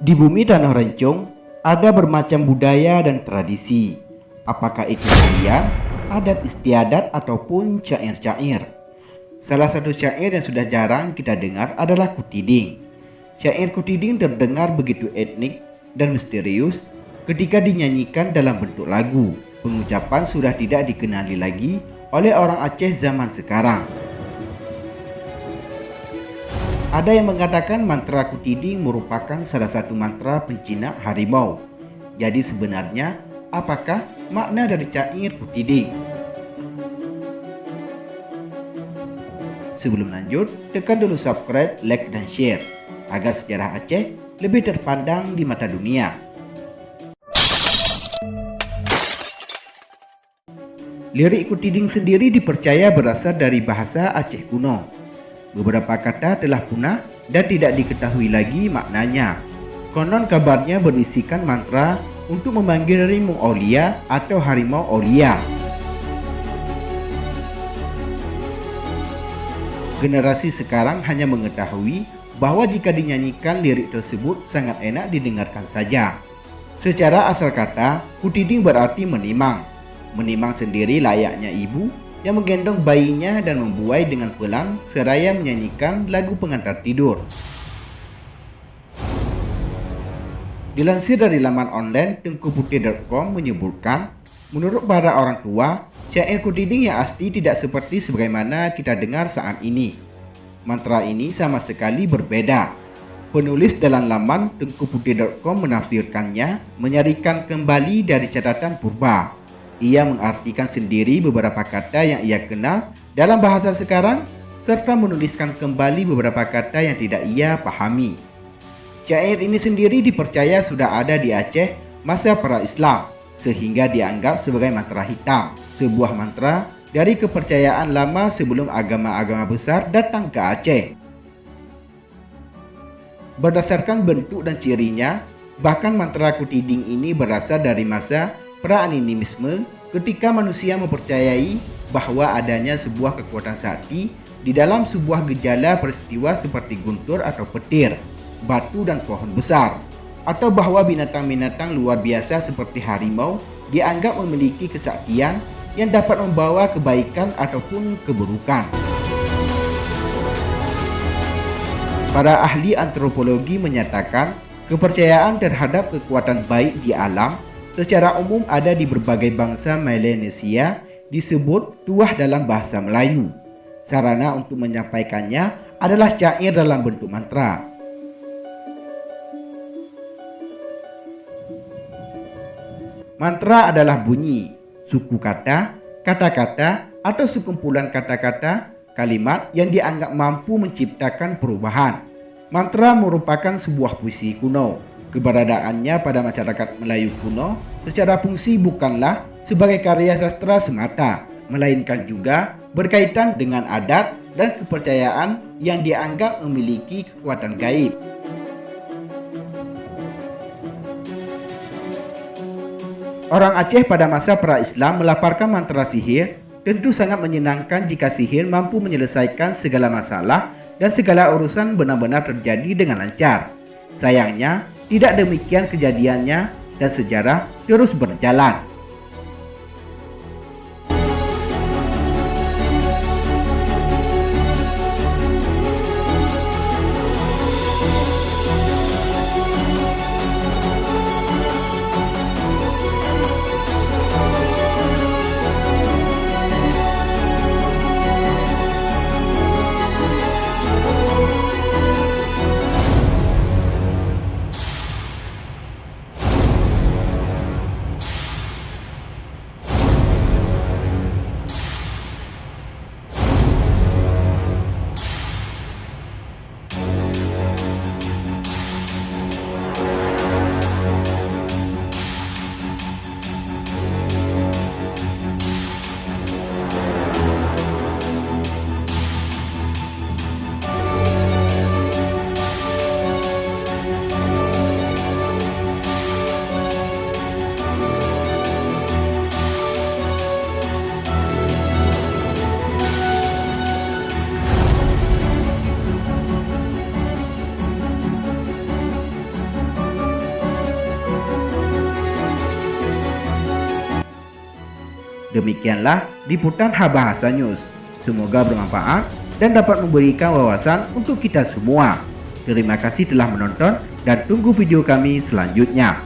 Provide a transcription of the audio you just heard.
Di bumi Tanah Rencong ada bermacam budaya dan tradisi. Apakah itu tarian, adat istiadat ataupun syair-syair. Salah satu syair yang sudah jarang kita dengar adalah Kutiding. Syair Kutiding terdengar begitu etnik dan misterius ketika dinyanyikan dalam bentuk lagu. Pengucapan sudah tidak dikenali lagi oleh orang Aceh zaman sekarang. Ada yang mengatakan mantra Kutiding merupakan salah satu mantra penjinak harimau. Jadi sebenarnya, apakah makna dari syair Kutiding? Sebelum lanjut, tekan dulu subscribe, like, dan share agar sejarah Aceh lebih terpandang di mata dunia. Lirik Kutiding sendiri dipercaya berasal dari bahasa Aceh kuno. Beberapa kata telah punah dan tidak diketahui lagi maknanya. Konon kabarnya berisikan mantra untuk memanggil Rimau Aulia atau Harimau Aulia. Generasi sekarang hanya mengetahui bahwa jika dinyanyikan lirik tersebut sangat enak didengarkan saja. Secara asal kata, Kutiding berarti menimang. Menimang sendiri layaknya ibu yang menggendong bayinya dan membuai dengan pelan seraya menyanyikan lagu pengantar tidur. Dilansir dari laman online tengkuputih.com menyebutkan, menurut para orang tua, syair Kutiding yang asli tidak seperti sebagaimana kita dengar saat ini. Mantra ini sama sekali berbeda. Penulis dalam laman tengkuputih.com menafsirkannya menyarikan kembali dari catatan purba. Ia mengartikan sendiri beberapa kata yang ia kenal dalam bahasa sekarang serta menuliskan kembali beberapa kata yang tidak ia pahami. Syair ini sendiri dipercaya sudah ada di Aceh masa pra-Islam sehingga dianggap sebagai mantra hitam, sebuah mantra dari kepercayaan lama sebelum agama-agama besar datang ke Aceh. Berdasarkan bentuk dan cirinya, bahkan mantra Kutiding ini berasal dari masa pra-animisme ketika manusia mempercayai bahwa adanya sebuah kekuatan sakti di dalam sebuah gejala peristiwa seperti guntur atau petir, batu dan pohon besar, atau bahwa binatang-binatang luar biasa seperti harimau dianggap memiliki kesaktian yang dapat membawa kebaikan ataupun keburukan. Para ahli antropologi menyatakan kepercayaan terhadap kekuatan baik di alam secara umum ada di berbagai bangsa Melanesia disebut tuah dalam bahasa Melayu. Sarana untuk menyampaikannya adalah syair dalam bentuk mantra. Mantra adalah bunyi, suku kata, kata-kata, atau sekumpulan kata-kata, kalimat yang dianggap mampu menciptakan perubahan. Mantra merupakan sebuah puisi kuno. Keberadaannya pada masyarakat Melayu kuno secara fungsi bukanlah sebagai karya sastra semata, melainkan juga berkaitan dengan adat dan kepercayaan yang dianggap memiliki kekuatan gaib. Orang Aceh pada masa pra-Islam melaparkan mantra sihir. Tentu sangat menyenangkan jika sihir mampu menyelesaikan segala masalah dan segala urusan benar-benar terjadi dengan lancar. Sayangnya, tidak demikian kejadiannya dan sejarah terus berjalan. Demikianlah liputan Habahasa News. Semoga bermanfaat dan dapat memberikan wawasan untuk kita semua. Terima kasih telah menonton dan tunggu video kami selanjutnya.